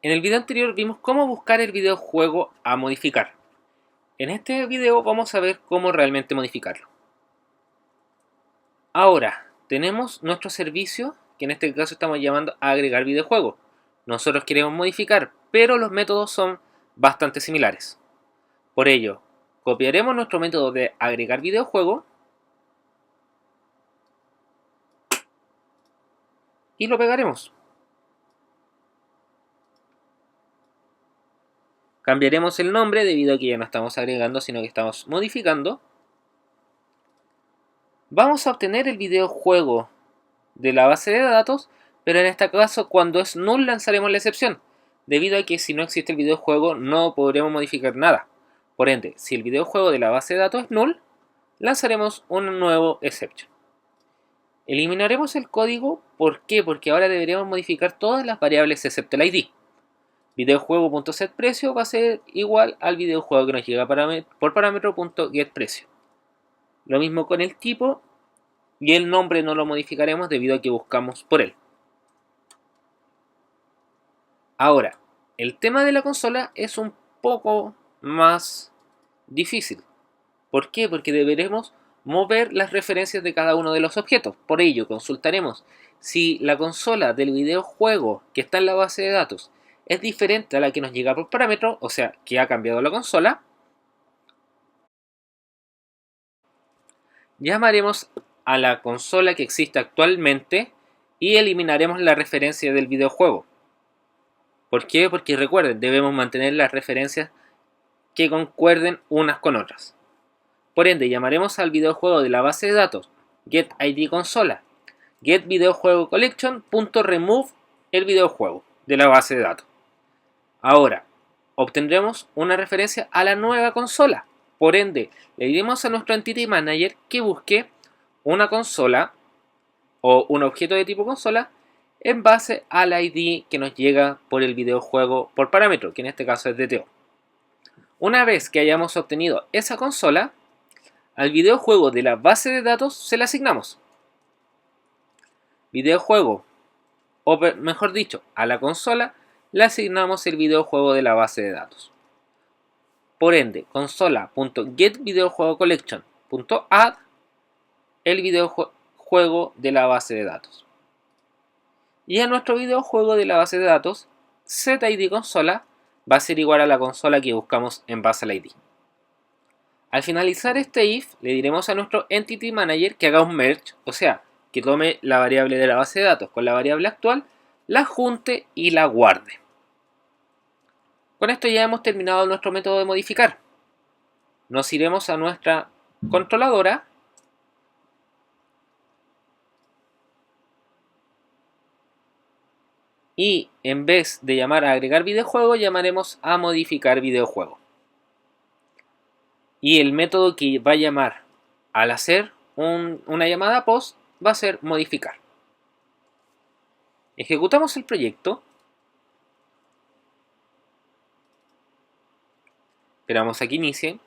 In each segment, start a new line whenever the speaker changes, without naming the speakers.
En el video anterior vimos cómo buscar el videojuego a modificar. En este video vamos a ver cómo realmente modificarlo. Ahora, tenemos nuestro servicio, que en este caso estamos llamando a agregar videojuego. Nosotros queremos modificar, pero los métodos son bastante similares. Por ello, copiaremos nuestro método de agregar videojuego y lo pegaremos. Cambiaremos el nombre debido a que ya no estamos agregando, sino que estamos modificando. Vamos a obtener el videojuego de la base de datos, pero en este caso cuando es null lanzaremos la excepción, debido a que si no existe el videojuego no podremos modificar nada. Por ende, si el videojuego de la base de datos es null, lanzaremos un nuevo exception. Eliminaremos el código, ¿por qué? Porque ahora deberíamos modificar todas las variables excepto el ID. Videojuego.setPrecio va a ser igual al videojuego que nos llega por parámetro.getPrecio. Lo mismo con el tipo, y el nombre no lo modificaremos debido a que buscamos por él. Ahora, el tema de la consola es un poco más difícil. ¿Por qué? Porque deberemos mover las referencias de cada uno de los objetos. Por ello, consultaremos si la consola del videojuego que está en la base de datos es diferente a la que nos llega por parámetro, o sea, que ha cambiado la consola. Llamaremos a la consola que existe actualmente y eliminaremos la referencia del videojuego. ¿Por qué? Porque recuerden, debemos mantener las referencias que concuerden unas con otras. Por ende, llamaremos al videojuego de la base de datos getIDConsola, getVideoJuegoCollection.remove el videojuego de la base de datos. Ahora, obtendremos una referencia a la nueva consola. Por ende, le diremos a nuestro Entity Manager que busque una consola o un objeto de tipo consola en base al ID que nos llega por el videojuego por parámetro, que en este caso es DTO. Una vez que hayamos obtenido esa consola, al videojuego de la base de datos se le asignamos videojuego, o mejor dicho, a la consola le asignamos el videojuego de la base de datos. Por ende, consola.getVideoJuegoCollection.add el videojuego de la base de datos. Y a nuestro videojuego de la base de datos, setIDConsola va a ser igual a la consola que buscamos en base al ID. Al finalizar este if, le diremos a nuestro Entity Manager que haga un merge, o sea, que tome la variable de la base de datos con la variable actual, la junte y la guarde. Con esto ya hemos terminado nuestro método de modificar. Nos iremos a nuestra controladora y en vez de llamar a agregar videojuego, llamaremos a modificar videojuego. Y el método que va a llamar al hacer una llamada post va a ser modificar. Ejecutamos el proyecto. Esperamos a que inicie.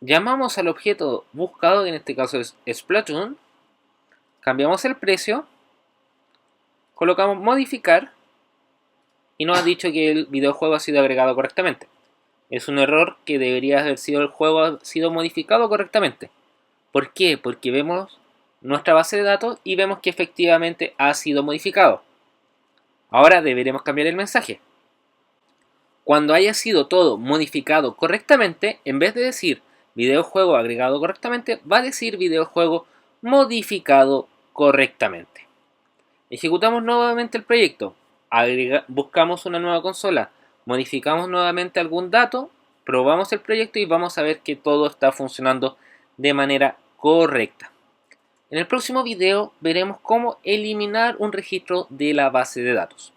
Llamamos al objeto buscado, que en este caso es Splatoon. Cambiamos el precio. Colocamos modificar. Y nos ha dicho que el videojuego ha sido agregado correctamente. Es un error que debería haber sido el juego ha sido modificado correctamente. ¿Por qué? Porque vemos nuestra base de datos y vemos que efectivamente ha sido modificado. Ahora deberemos cambiar el mensaje. Cuando haya sido todo modificado correctamente, en vez de decir videojuego agregado correctamente, va a decir videojuego modificado correctamente. Ejecutamos nuevamente el proyecto. Buscamos una nueva consola. Modificamos nuevamente algún dato. Probamos el proyecto y vamos a ver que todo está funcionando de manera correcta. En el próximo video veremos cómo eliminar un registro de la base de datos.